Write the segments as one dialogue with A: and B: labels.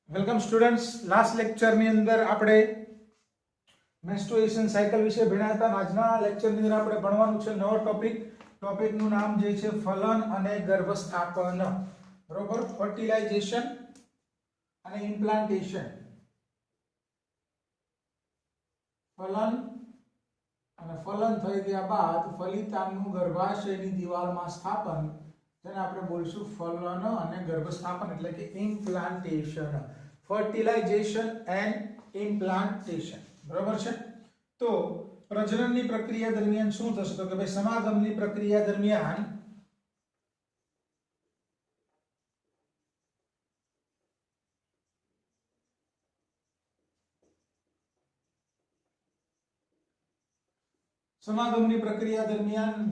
A: Welcome students. Last લેક્ચરની અંદર આપણે menstruation cycle વિશે ભણ્યા હતા. આજના લેક્ચરની અંદર આપણે ભણવાનું છે નવો ટોપિકનું નામ જે છે ફલન અને ગર્ભસ્થાપન. બરોબર, ફર્ટિલાઇઝેશન અને ઇમ્પ્લાન્ટેશન. ફલન અને ફલન થઈ ગયા બાદ ફલિતાંડનું ગર્ભાશયની દિવાલમાં સ્થાપન, જેને આપણે બોલશું ફલન અને ગર્ભસ્થાપન એટલે કે ઇમ્પ્લાન્ટેશન. Fertilisation and implantation. બરાબર છે. તો પ્રજનનની પ્રક્રિયા દરમિયાન શું થશે? તો કે ભાઈ સમાગમની પ્રક્રિયા દરમિયાન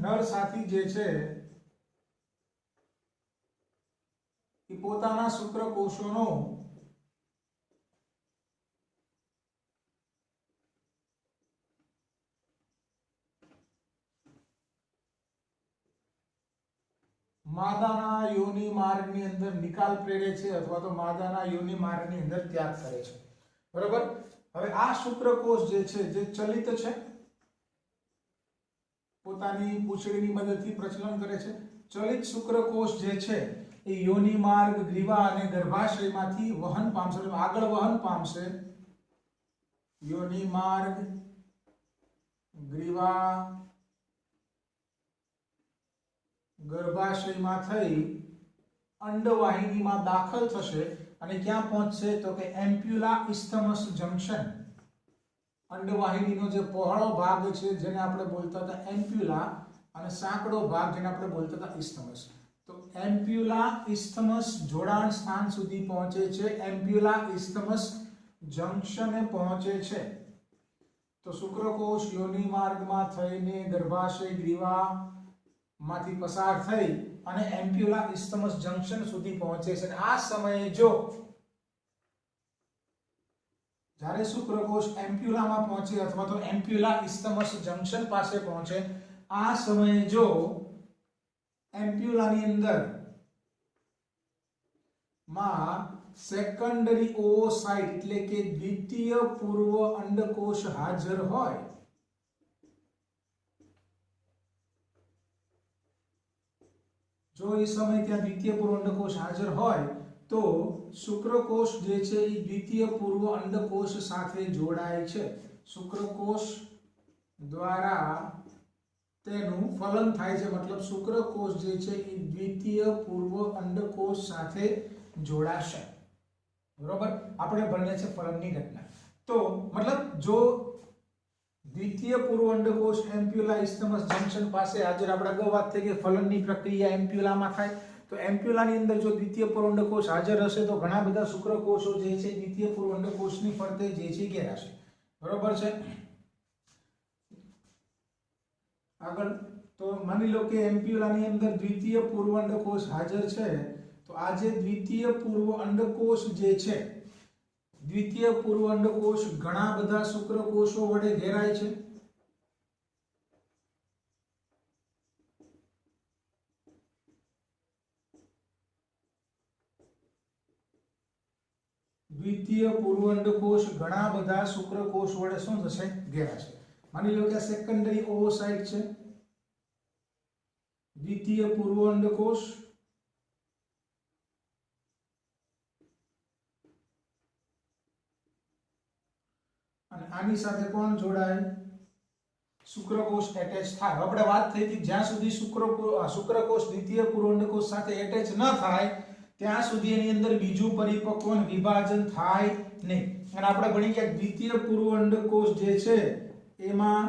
A: નર સાથી જે છે એ પોતાના શુક્રકોષોનો માદાના યોનિ માર્ગની અંદર નિકાલ પ્રેરે છે અથવા તો માદાના યોનિ માર્ગની અંદર ત્યાગ કરે છે. બરાબર. હવે આ શુક્રકોષ જે છે જે ચલિત છે, પોતાની પૂંછડીની મદદથી પ્રચલન કરે છે. ચલિત શુક્રકોષ જે છે એ યોનિ માર્ગ, ગ્રીવા અને ગર્ભાશયમાંથી વહન પામશે, આગળ વહન પામશે. યોનિ માર્ગ, ગ્રીવા, ગર્ભાશયમાં થઈ અંડવાહિનીમાં દાખલ થશે અને ક્યાં પહોંચશે? તો કે એમ્પ્યુલા ઇસ્થમસ જંક્શન. અંડવાહિનીનો જે પહોળો ભાગ છે જેને આપણે બોલતા હતા એમ્પ્યુલા, અને સાંકડો ભાગ જેને આપણે બોલતા હતા ઇસ્થમસ. તો એમ્પ્યુલા ઇસ્થમસ જોડાણ સ્થાન સુધી પહોંચે છે, એમ્પ્યુલા ઇસ્થમસ જંક્શને પહોંચે છે. તો શુક્રકોષ યોનિ માર્ગમાં થઈને ગર્ભાશય, ગ્રીવા માંથી પસાર થઈ અને એમ્પ્યુલા ઇસ્થમસ જંક્શન સુધી પહોંચે છે. આ સમયે જો જ્યારે શુક્રકોષ એમ્પ્યુલામાં પહોંચે અથવા તો એમ્પ્યુલા ઇસ્થમસ જંક્શન પાસે પહોંચે, આ સમયે જો એમ્પ્યુલાની અંદર માં સેકન્ડરી ઓસાઇટ એટલે કે દ્વિતીય પૂર્વ અંડકોષ હાજર હોય, જો એ સમય ત્યાં દ્વિતીય પૂર્વ અંડકોષ હાજર હોય તો શુક્રકોષ જે છે એ દ્વિતીય પૂર્વ અંડકોષ સાથે જોડાય છે. શુક્રકોષ દ્વારા તેનું ફલન થાય છે, મતલબ શુક્રકોષ જે છે એ દ્વિતીય પૂર્વ અંડકોષ સાથે જોડાશે. બરોબર. આપણે ભણીએ છે ફલનની ઘટના. તો મતલબ જો દ્વિતીય પૂર્વ અંડકોષ એમ્પ્યુલા ઇસ્થમસ જંક્શન પાસે હાજર, આપણે અગાઉ વાત થઈ કે ફલનની પ્રક્રિયા એમ્પ્યુલામાં થાય, તો એમ્પ્યુલાની અંદર જો દ્વિતીય પૂર્વ અંડકોષ હાજર હશે તો ઘણા બધા શુક્રકોષો જે છે દ્વિતીય પૂર્વ અંડકોષની ફરતે જે છે ઘેરાશે. બરોબર છે. આગળ તો માની લો કે એમ્પ્યુલાની અંદર દ્વિતીય પૂર્વ અંડકોષ હાજર છે, તો આ જે દ્વિતીય પૂર્વ અંડકોષ જે છે, દ્વિતીય પૂર્વ અંડકોષ ઘણા બધા શુક્રકોષો વડે ઘેરાય છે. દ્વિતીય પૂર્વ અંડકોષ ઘણા બધા શુક્રકોષ વડે શું થશે? ઘેરાશે. માની લો કે સેકન્ડરી ઓવોસાઇટ છે, દ્વિતીય પૂર્વ અંડકોષ, અને આની સાથે કોણ જોડાય? શુક્રકોષ એટેચ થાય. આપણે વાત થઈ હતી જ્યાં સુધી શુક્રકોષ દ્વિતીય પૂર્વ અંડકોષ સાથે એટેચ ન થાય ત્યાં સુધી એની અંદર બીજું પરિપક્વ વિભાજન થાય નહીં. અને આપણે ભણી ગયા દ્વિતીય પૂર્વ અંડકોષ જે છે એમાં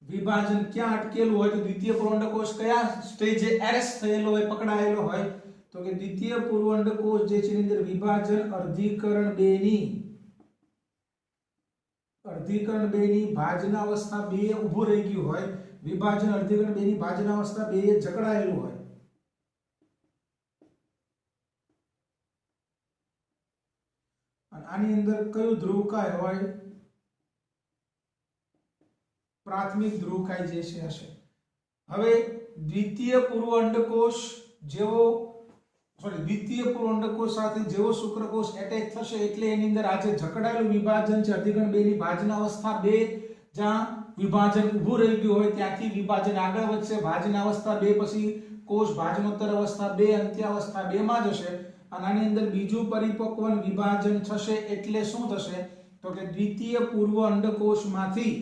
A: વિભાજન ક્યાં અટકેલું હોય? તો દ્વિતીય પૂર્વ અંડકોષ કયા સ્ટેજે એરેસ્ટ થયેલો હોય, પકડાયેલો હોય? તો કે દ્વિતીય પૂર્વ અંડકોષ જે છે એની અંદર વિભાજન અર્ધીકરણ 2 ની ભાજનાવસ્થા 2 ઊભું રહી ગયું હોય, વિભાજન અર્ધીકરણ 2 ની ભાજનાવસ્થા 2 જકડાયેલું હોય. અને આની અંદર કયું ધ્રુવકાય હોય? પ્રાથમિક ધ્રુવકાય જે છે હશે. હવે દ્વિતીય પૂર્વ અંડકોષ જેવો સોરી દ્વિતીય પૂર્વ અંડકોશ સાથે જેવો શુક્રકોષ એટેચ થશે એટલે એની અંદર આ જે જકડાયેલું વિભાજન છે અધિકરણ 2 ની ભાજન અવસ્થા 2 જ્યાં વિભાજન ઊભું રહી ગયું હોય ત્યાંથી વિભાજન આગળ વધશે ભાજન અવસ્થા 2 પછી કોષ ભાજનોત્તર અવસ્થા 2 અંત્યાવસ્થા 2 માં જશે અને આની અંદર બીજું પરિપક્વન વિભાજન થશે એટલે શું થશે તો કે દ્વિતીય પૂર્વ અંડકોશમાંથી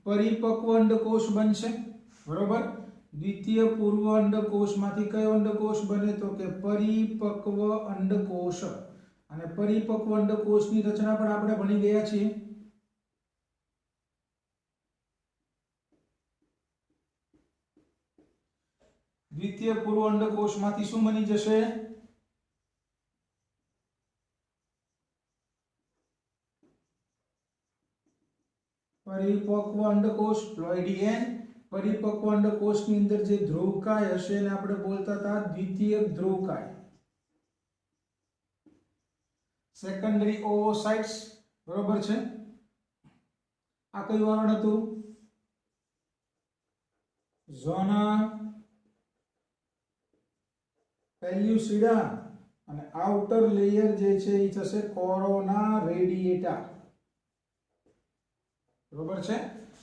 A: પરિપક્વ અંડકોશ બનશે બરોબર દ્વિતીય પૂર્વ અંડકોશમાંથી કયો અંડકોશ બને તો કે પરિપક્વ અંડકોશ અને પરિપક્વ અંડકોશની રચના પણ આપણે ભણી ગયા છીએ દ્વિતીય પૂર્વ અંડકોશમાંથી શું બની જશે પરિપક્વ અંડકોશ પ્લોઇડિયન પરિપક્વ અંડકોશની અંદર જે ધ્રુવકાય હશે એને આપણે બોલતા હતા દ્વિતીયક ધ્રુવકાય સેકન્ડરી ઓવોસાઇટ્સ બરોબર છે આ કયું આવરણ હતું ઝોના પેલ્યુસિડા અને આઉટર લેયર જે છે એ થશે કોરોના રેડિયેટા બરોબર છે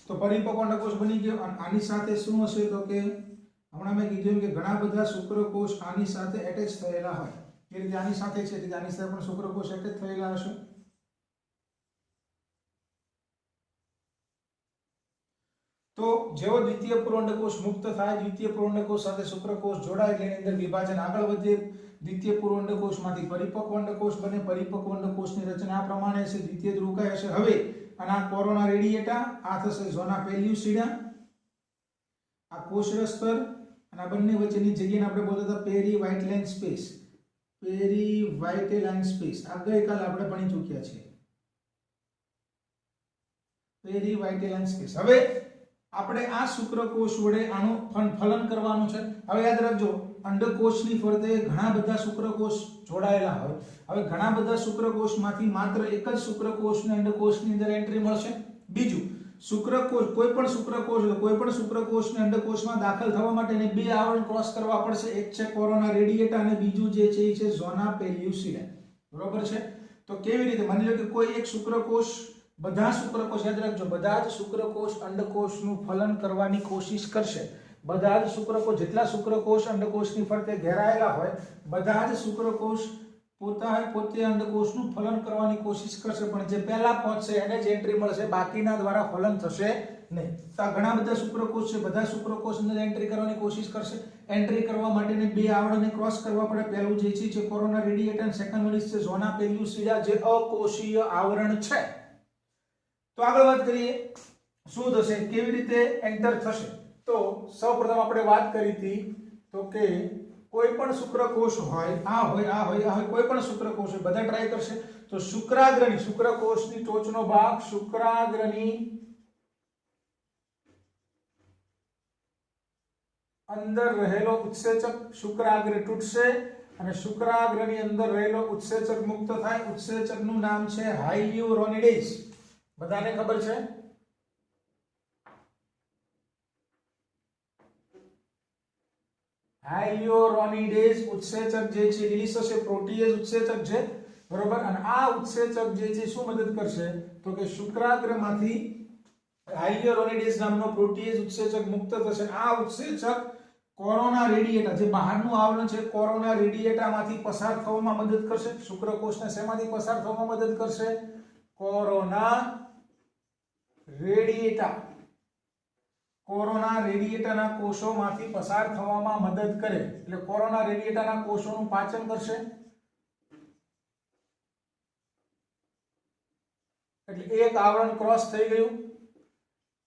A: તો પરિપક્વ અંડકોશ બની ગયો અને આની સાથે શું હશે તો કે હમણાં મેં કીધું કે ઘણા બધા શુક્રકોષ આની સાથે એટેચ થયેલા હોય એ રીતે આની સાથે છે એટલે આની સાથે પણ શુક્રકોષ એટેચ થયેલા હશે તો જેવો દ્વિતીય પૂર્વ અંડકોશ મુક્ત થાય દ્વિતીય પૂર્વ અંડકોશ સાથે શુક્રકોષ જોડાય એટલે એની અંદર વિભાજન આગળ વધે દ્વિતીય પૂર્વ અંડકોશમાંથી પરિપક્વ અંડકોષ બને પરિપક્વ અંડકોશની રચના આ પ્રમાણે છે દ્વિતીય ધ્રુવકાય હશે હવે અને આ કોરોના રેડિયેટા આ થશે ઝોના પેલ્યુસિડા આ કોષરસ સ્તર અને આ બંને વચ્ચેની જગ્યાને આપણે બોલતા હતા પેરીવાઇટેલાઇન સ્પેસ પેરીવાઇટેલાઇન સ્પેસ આ ગઈકાલે આપણે ભણી ચૂક્યા છીએ પેરીવાઇટેલાઇન સ્પેસ હવે આપણે આ શુક્રકોષ વડે આનું ફલન કરવાનું છે હવે યાદ રાખજો અંડકોષની ફરતે ઘણા બધા શુક્રકોષ જોડાયેલા હોય હવે ઘણા બધા શુક્રકોષમાંથી માત્ર એક જ શુક્રકોષને અંડકોષની અંદર એન્ટ્રી મળશે બીજું શુક્રકોષ કોઈ પણ શુક્રકોષને અંડકોષમાં દાખલ થવા માટે એને બે આવરણ ક્રોસ કરવા પડશે એક છે કોરોના રેડિયેટા અને બીજું જે છે એ છે ઝોના પેલ્યુસિડા બરોબર છે તો કેવી રીતે માની લો કે કોઈ એક શુક્રકોષ બધા શુક્રકોષ યાદ રાખજો બધા જ શુક્રકોષ અંડકોષનું ફલન કરવાની કોશિશ કરશે બધા જ શુક્રકોષ જેટલા શુક્રકોષ અંડકોષની ફરતે ઘેરાયેલા હોય બધા જ શુક્રકોષ પોતે અંડકોષનું ફલન કરવાની કોશિશ કરશે પણ જે પહેલા પહોંચશે એને જ એન્ટ્રી મળશે બાકીના દ્વારા ફલન થશે નહીં તો આ ઘણા બધા શુક્રકોષ છે બધા શુક્રકોષ અંદર એન્ટ્રી કરવાની કોશિશ કરશે એન્ટ્રી કરવા માટેને બે આવરણને ક્રોસ કરવા પડે પહેલું જે છે કોરોના રેડિયેટા અને સેકન્ડ વન છે ઝોના પેલ્યુસિડા જે અકોષીય આવરણ છે તો આગળ વાત કરીએ શું થશે કેવી રીતે એન્ટર થશે તો સૌપ્રથમ આપણે વાત કરી હતી તો કે કોઈ પણ શુક્રકોષ હોય આ હોય કોઈ પણ શુક્રકોષ હોય બધા ટ્રાય કરશે તો શુક્રાગ્રની શુક્રકોષની ટોચનો ભાગ શુક્રાગ્રની અંદર રહેલો ઉત્સેચક શુક્રાગ્ર તૂટશે અને શુક્રાગ્રની અંદર રહેલો ઉત્સેચક મુક્ત થાય ઉત્સેચકનું નામ છે હાયલ્યુરોનિડેઝ બધાને ખબર છે હાયલ્યુરોનિડેઝ ઉત્સેચક જે છે રિલીઝ થશે પ્રોટીએઝ ઉત્સેચક છે બરોબર અને આ ઉત્સેચક જે છે શું મદદ કરશે તો કે શુક્રાગ્રમાંથી હાયલ્યુરોનિડેઝ નામનો પ્રોટીએઝ ઉત્સેચક મુક્ત થશે આ ઉત્સેચક કોરોના રેડિયેટા જે બહારનું આવરણ છે કોરોના રેડિયેટામાંથી પસાર થવામાં મદદ કરશે શુક્રકોષને શેમાંથી પસાર થવામાં મદદ કરશે કોરોના રેડિયેટાના કોષોમાંથી પસાર થવામાં મદદ કરે એટલે કોરોના રેડિયેટાના કોષોનું પાચન કરશે એટલે એક આવરણ ક્રોસ થઈ ગયું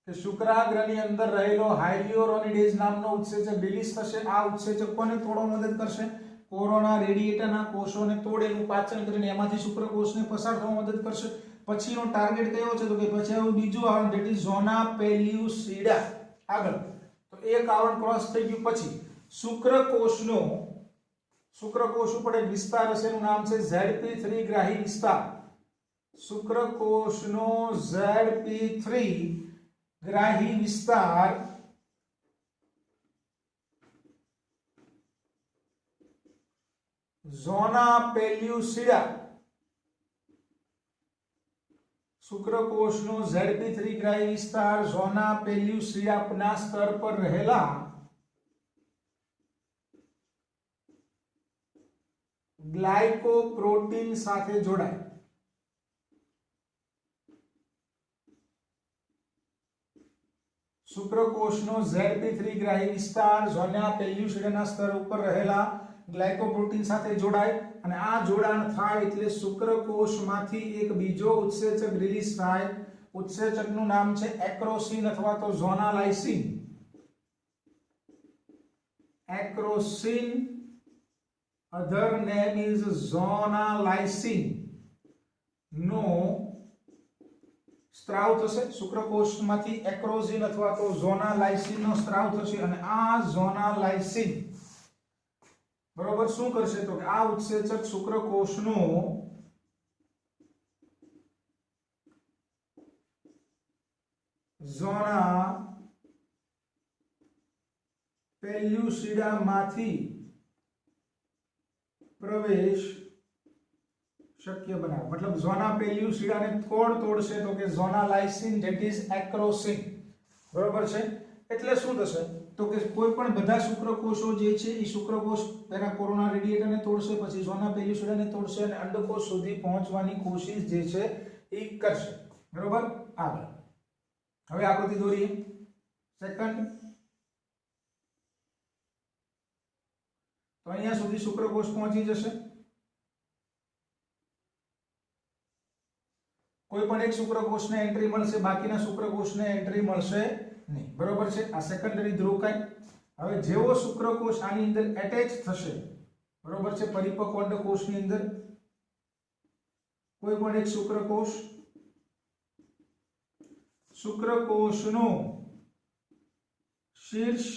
A: કે શુક્રાગ્રની અંદર રહેલો હાયલ્યુરોનિડેઝ નામનો ઉત્સેચક રિલીઝ થશે આ ઉત્સેચક કોને તોડવા મદદ કરશે કોરોના રેડિયેટાના કોષોને તોડેલું પાચન કરીને એમાંથી શુક્રકોષને પસાર થવા મદદ કરશે પછીનો ટાર્ગેટ કયો છે તો કે પછી આવું બીજું આવરણ ધેટ ઇઝ ઝોના પેલ્યુસિડા આગળ તો એક આવરણ ક્રોસ થઈ ગયું પછી શુક્રકોષ ઉપર એક વિસ્તાર હશે એનું નામ છે ZP3 ગ્રાહી વિસ્તાર શુક્રકોષનો ZP3 ગ્રાહી વિસ્તાર ઝોના પેલ્યુસિડા શુક્રકોષનો ZP3 ગ્રાહી વિસ્તાર ઝોના પેલ્યુસિડાના સ્તર પર રહેલા ગ્લાયકોપ્રોટીન સાથે જોડાય. શુક્રકોષનો ZP3 ગ્રાહી વિસ્તાર ઝોના પેલ્યુસિડાના સ્તર ઉપર રહેલા ગ્લાયકોપ્રોટીન સાથે જોડાય અને આ જોડાણ થાય એટલે શુક્રકોષમાંથી એક બીજો ઉત્સેચક રિલીઝ થાય. ઉત્સેચકનું નામ છે એક્રોસિન અથવા તો ઝોનાલાઇસિન. એક્રોસિન other name is ઝોનાલાઇસિન નો સ્ત્રાવ થશે. શુક્રકોષમાંથી એક્રોસિન અથવા તો ઝોનાલાઇસિન નો સ્ત્રાવ થશે અને આ ઝોનાલાઇસિન બરોબર શું કરશે તો કે આ ઉત્સેચક શુક્રકોષનો ઝોના પેલ્યુસિડામાંથી પ્રવેશ શક્ય બનાવે. મતલબ ઝોના પેલ્યુસિડાને તોડશે તો કે ઝોનાલાઇસિન ધેટ ઇઝ એક્રોસિન. બરોબર છે. એટલે શું થશે તો કે કોઈ પણ બધા શુક્રકોષો જે છે એ શુક્રકોષ તેના કોરોના રેડિએટરને તોડશે, પછી ઝોના પેલ્યુસિડાને તોડશે અને અંડકોષ સુધી પહોંચવાની કોશિશ જે છે એ કરશે. બરોબર. આગળ હવે આકૃતિ દોરીએ. સેકન્ડ તો અહીંયા સુધી શુક્રકોષ પહોંચી જશે. કોઈ પણ એક શુક્રકોષને એન્ટ્રી મળશે, બાકીના શુક્રકોષને એન્ટ્રી મળશે નહીં. બરોબર છે. આ સેકન્ડરી ધ્રુવકાય. હવે જેવો શુક્રકોષ આની અંદર એટેચ થશે, બરોબર છે, પરિપક્વ અંડકોષની અંદર કોઈ પણ એક શુક્રકોષનો શીર્ષ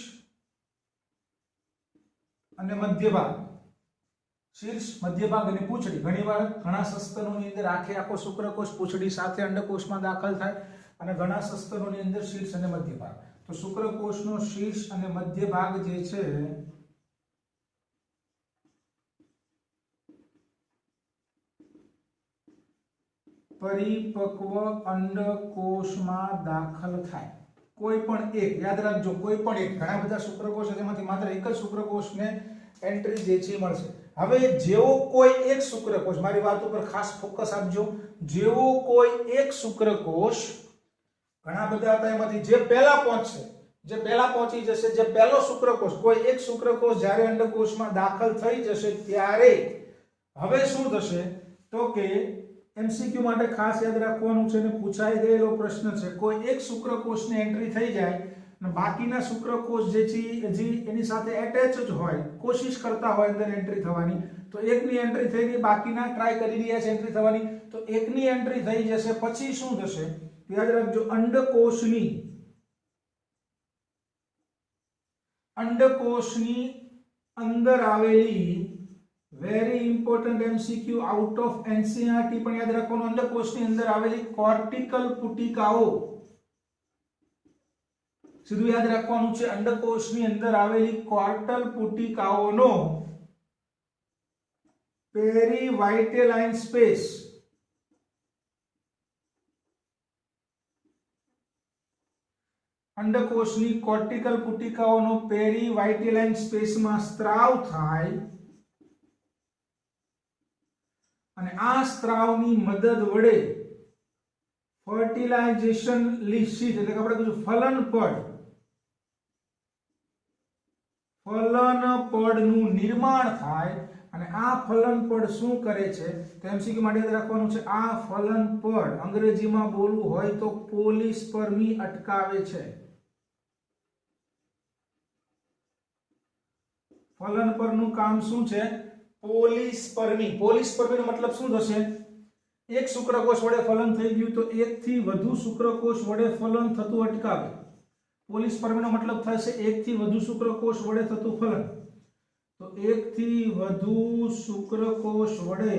A: અને મધ્ય ભાગ, શીર્ષ, મધ્ય ભાગ અને પૂંછડી. ઘણીવાર ઘણા સસ્તનોની અંદર આખો શુક્રકોષ પૂંછડી સાથે અંડકોષમાં દાખલ થાય અને ઘણા સસ્તનોની અંદર શીર્ષ અને મધ્ય ભાગ. તો શુક્રકોષનો શીર્ષ અને મધ્ય ભાગ જે છે પરિપક્વ અંડકોષમાં દાખલ થાય. કોઈ પણ એક, યાદ રાખજો, કોઈ પણ એક. ઘણા બધા શુક્રકોષ છે તેમાંથી માત્ર એક જ શુક્રકોષને એન્ટ્રી જે છે મળશે. હવે જેવો કોઈ એક શુક્રકોષ, મારી વાત ઉપર ખાસ ફોકસ આપજો, જેવો કોઈ એક શુક્રકોષ, ઘણા બધા હતા એમાંથી જે પહેલા પહોંચશે, જે પહેલા પહોંચી જશે, જે પહેલો શુક્રકોષ, કોઈ એક શુક્રકોષ જ્યારે અંડકોષમાં દાખલ થઈ જશે ત્યારે હવે શું થશે તો કે એમસીક્યુ માટે ખાસ યાદ રાખવાનું છે અને પૂછાઈ ગયેલો પ્રશ્ન છે. કોઈ એક શુક્રકોષની એન્ટ્રી થઈ જાય અને બાકીના શુક્રકોષ જે છે હજી એની સાથે એટેચ જ હોય, કોશિશ કરતા હોય અંદર એન્ટ્રી થવાની, તો એકની એન્ટ્રી થઈ ગઈ, બાકીના ટ્રાય કરી રહ્યા છે એન્ટ્રી થવાની, તો એકની એન્ટ્રી થઈ જશે. પછી શું થશે યાદ રાખજો, અંડકોષની અંદર આવેલી very important MCQ out of NCERT પણ યાદ રાખવાનું, અંડકોષની અંદર આવેલી કોર્ટિકલ પુટિકાઓ, સીધું યાદ રાખવાનું છે, અંડકોષની અંદર આવેલી કોર્ટલ પુટિકાઓનો પેરીવાઇટેલાઇન સ્પેસ, અંડકોષની કોર્ટિકલ પુટિકાઓનો પેરીવાઇટેલાઇન સ્પેસમાં સ્ત્રાવ થાય અને આ સ્ત્રાવની મદદ વડે ફર્ટિલાઇઝેશન શીથ એટલે કે આપણે કહીશું ફલનપડનું નિર્માણ થાય. અને આ ફલનપડ શું કરે છે તો એમસીક્યુ માટે યાદ રાખવાનું છે, આ ફલનપડ અંગ્રેજીમાં બોલવું હોય તો પોલિસ્પર્મી અટકાવે છે. ફલનપડનું કામ શું છે? પોલિસ્પર્મી. પોલિસ્પર્મીનો મતલબ શું થશે? એક શુક્રકોષ વડે ફલન થઈ ગયું તો એક થી વધુ શુક્રકોષ વડે ફલન થતું અટકાવે. પોલિસ્પર્મીનો મતલબ થશે એક થી વધુ શુક્રકોષ વડે થતું ફલન. તો એક થી વધુ શુક્રકોષ વડે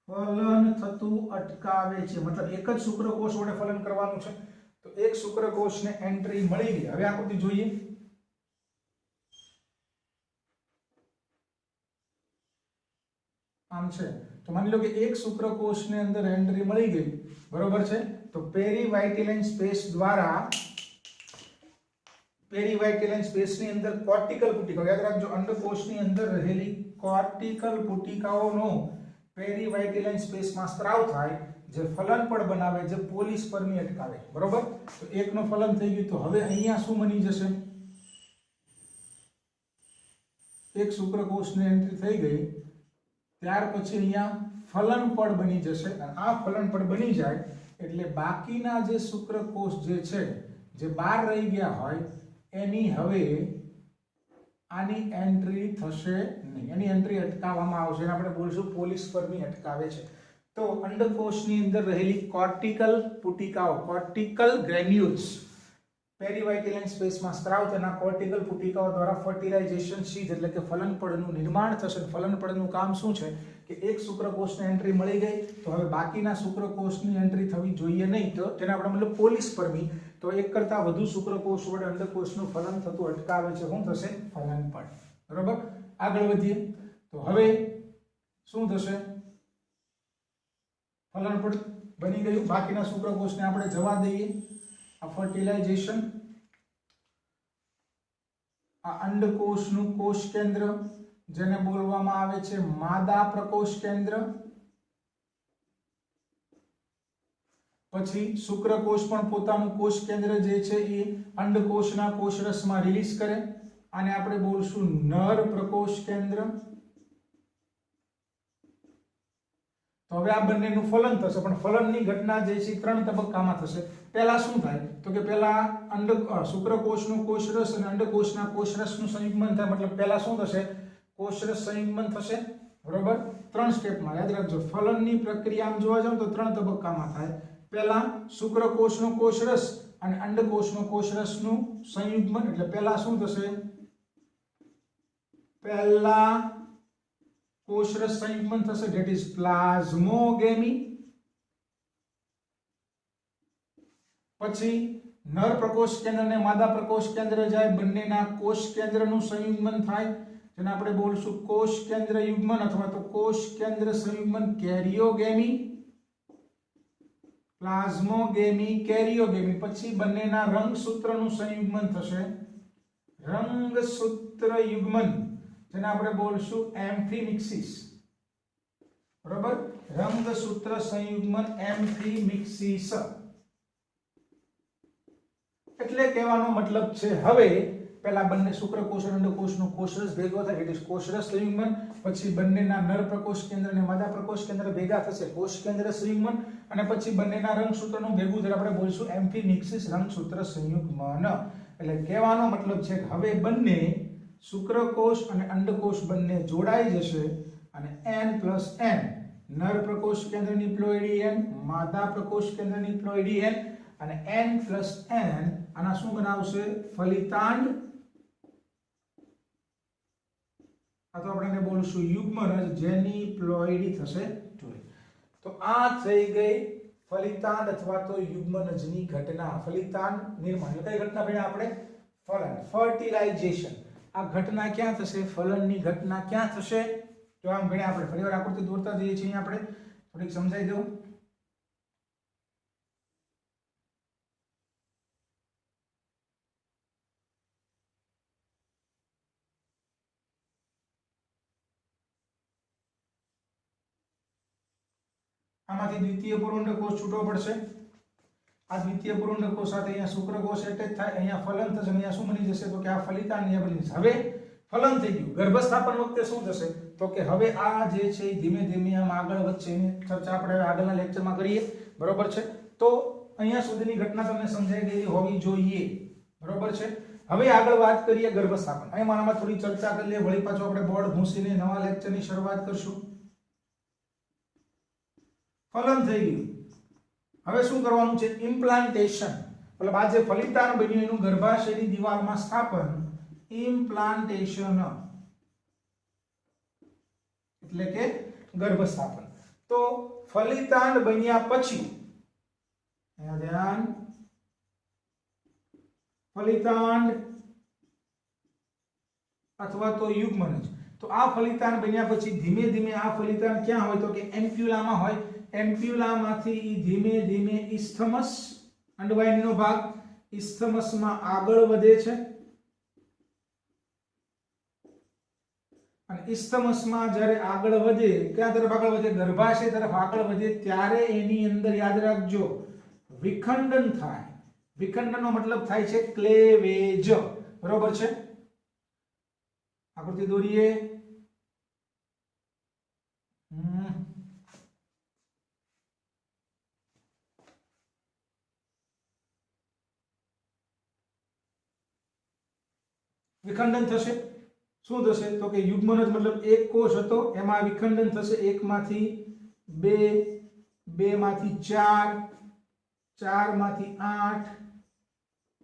A: ફલન થતું અટકાવે છે. મતલબ એક જ શુક્રકોષ વડે ફલન કરવાનું છે. તો એક શુક્રકોષને એન્ટ્રી મળી ગઈ. હવે આકૃતિ જોઈએ. આમ છે તો માની લો કે એક શુક્રકોષની અંદર એન્ટ્રી મળી ગઈ, બરોબર છે, તો પેરીવાઇટિલાઇન સ્પેસ દ્વારા પેરીવાઇટિલાઇન સ્પેસની અંદર કોર્ટિકલ પુટિકાઓ, યાદ રાખજો, અંડકોષની અંદર રહેલી કોર્ટિકલ પુટિકાઓનો પેરીવાઇટિલાઇન સ્પેસમાં સ્ત્રાવ થાય, જે ફલન પણ બનાવે, જે પોલિસ્પર્મી અટકાવે, બરોબર. તો એકનો ફલન થઈ ગયું, તો હવે અહીંયા શું બની જશે? એક શુક્રકોષની એન્ટ્રી થઈ ગઈ, ત્યાર પછી અહીંયા ફલન પડ બની જશે, અને આ ફલન પડ બની જાય એટલે બાકીના જે શુક્રકોષ જે છે, જે બહાર રહી ગયા હોય, એની હવે આની એન્ટ્રી થશે નહીં, એની એન્ટ્રી અટકાવવામાં આવશે, એને આપણે બોલશું પોલિસ્પર્મી અટકાવે છે. તો અંડકોષની અંદર રહેલી કોર્ટિકલ પુટિકાઓ, કોર્ટિકલ ગ્રેન્યુલ્સ, પેરીવાઇટિલાઇન સ્પેસમાં સ્ત્રાવ થનાર કોર્ટિકલ પુટિકાઓ દ્વારા ફર્ટિલાઇઝેશન શીથ એટલે કે ફલનપડનું નિર્માણ થશે. ફલનપડનું કામ શું છે કે એક શુક્રકોષને એન્ટ્રી મળી ગઈ, તો હવે બાકીના શુક્રકોષની એન્ટ્રી થવી જોઈએ નહીં, તો તેને આપણે મતલબ પોલિસ્પર્મી. તો એક કરતા વધુ શુક્રકોષ વડે અંડકોષનું ફલન થતું અટકાવે છે, શું થશે? ફલનપડ. બરોબર. આગળ વધીએ તો હવે શું થશે? ફલનપડ બની ગયું, બાકીના શુક્રકોષને આપણે જવા દઈએ. આ ફર્ટિલાઇઝેશન, આ અંડકોષનું કોષ કેન્દ્ર જેને બોલવામાં આવે છે માદા પ્રકોષ કેન્દ્ર. પછી શુક્રકોષ પણ પોતાનું કોષ કેન્દ્ર જે છે એ અંડકોષના કોષરસમાં રિલીઝ કરે, આને આપણે બોલશું નર પ્રકોષ કેન્દ્ર. તો હવે આ બંનેનું ફલન થશે, પણ ફલનની ઘટના જે છે 3 તબક્કામાં થશે. પહેલા શું થાય તો કે પહેલા શુક્રકોષનું કોષરસ અને અંડકોષના કોષરસનું સંયુગ્મન થાય, મતલબ પહેલા શું થશે? કોષરસ સંયુગ્મન થશે, બરોબર. 3 સ્ટેપમાં યાદ રાખજો. ફલનની પ્રક્રિયા આમ જોવા જાવ તો 3 તબક્કામાં થાય. પહેલા શુક્રકોષનું કોષરસ અને અંડકોષનું કોષરસનું સંયુગ્મન, એટલે પહેલા શું થશે? પહેલા કોષરસ સંયુગ્મન થશે, ધેટ ઇઝ પ્લાઝ્મોગેમી. પછી નર પ્રકોષ કેન્દ્ર અને માદા પ્રકોષ કેન્દ્ર જાય, બંનેના કોષ કેન્દ્રનું સંયુગ્મન થાય, જેને આપણે બોલશું કોષ કેન્દ્ર યુગ્મન અથવા તો કોષ કેન્દ્ર સંયુગ્મન, કેરિયોગેમી. પ્લાઝ્મોગેમી, કેરિયોગેમી. પછી બંનેના રંગસૂત્રનું સંયુગ્મન થશે, રંગસૂત્ર યુગ્મન, જેને આપણે બોલશું એમ્ફીમિક્સિસ. બરોબર. રંગસૂત્ર સંયુગ્મન, એમ્ફીમિક્સિસ. એટલે કહેવાનો મતલબ છે હવે પહેલા બંને શુક્રકોષ અને અંડકોષનો કોષરસ ભેગો થાય, એટલે કોષરસ સંયુગ્મન. પછી બંનેના નર પ્રકોષ કેન્દ્ર અને માદા પ્રકોષ કેન્દ્ર ભેગા થશે, કોષ કેન્દ્ર સંયુગ્મન. અને પછી બંનેના રંગસૂત્રનું ભેગું થઈને આપણે બોલશું એમ્ફીમિક્સિસ, રંગસૂત્ર સંયુગ્મન. એટલે કહેવાનો મતલબ છે કે હવે બંને શુક્રકોષ અને અંડકોષ બંને જોડાઈ જશે, અને n+n, નર પ્રકોષ કેન્દ્રની પ્લોઇડી n, માદા પ્રકોષ કેન્દ્રની પ્લોઇડી n, અને n+n આના શું બનાવશે? ફલિતાંડ, આ તો આપણે બોલશું યુગ્મનજ, જેની પ્લોઇડી થશે 2. તો આ થઈ ગઈ ફલિતાંડ અથવા તો યુગ્મનજની ઘટના. ફલિતાંડ નિર્માણ, કઈ ઘટના ભણ્યા આપણે? ફલન, ફર્ટિલાઇઝેશન. આ ઘટના ક્યાં થશે? ફલનની ઘટના ક્યાં થશે? જો આમ ભણ્યા આપણે. ફરીવાર આકૃતિ દોરતા જઈએ છીએ, આપણે થોડીક સમજાઈ દઉં. આમાંથી દ્વિતીય પુરુંડકોષ છૂટો પડશે. આ દ્વિતીય પુરુંડકોષ સાથે અહીંયા શુક્રકોષ એટેચ થાય, અહીંયા ફલન થશે, અહીંયા શું બની જશે? તો કે આ ફલિતાંડ બની જશે. હવે ફલન થઈ ગયું. ગર્ભસ્થાપન વખતે શું થશે? તો કે હવે આ જે છે એ ધીમે ધીમે આમ આગળ વધશે, એની ચર્ચા આપણે આગળના લેક્ચરમાં કરીએ, બરોબર છે. તો અહીંયા સુધીની ઘટના તમને સમજાઈ ગઈ હોવી જોઈએ, બરોબર છે. હવે આગળ વાત કરીએ ગર્ભસ્થાપન. અહીં આમાં થોડી ચર્ચા કરી લઈએ, વળી પાછું આપણે બોર્ડ ભૂંસીને નવા લેક્ચરની શરૂઆત કરશું. ફલન થઈ ગયું, હવે શું કરવાનું છે? ઇમ્પ્લાન્ટેશન. મતલબ આ જે ફલિતાંડ બન્યું એનું ગર્ભાશયની દિવાલમાં સ્થાપન, ઇમ્પ્લાન્ટેશન એટલે કે ગર્ભસ્થાપન. તો ફલિતાંડ બન્યા પછી અહીંયા ધ્યાન, ફલિતાંડ અથવા તો યુગ્મનજ તો આ ફલિતાન બન્યા પછી ધીમે ધીમે આ ફલિતાન ક્યાં હોય તો કે એમ્પ્યુલામાં હોય. એમ્પ્યુલામાંથી ધીમે ધીમે ઇસ્થમસ અંડવાહિનીનો ભાગ ઇસ્થમસમાં આગળ વધે છે અને ઇસ્થમસમાં જ્યારે આગળ વધે ક્યાં તરફ આગળ વધે ગર્ભાશય તરફ આગળ વધે ત્યારે એની અંદર યાદ રાખજો વિખંડન થાય. વિખંડનનો મતલબ થાય છે ક્લેવેજ. બરોબર છે. આકૃતિ દોરીએ. વિખંડન થશે. શું થશે તો કે યુગ્મનજ મતલબ એક કોષ હતો એમાં વિખંડન થશે. 1 માંથી 2, 2 માંથી 4, 4 માંથી 8,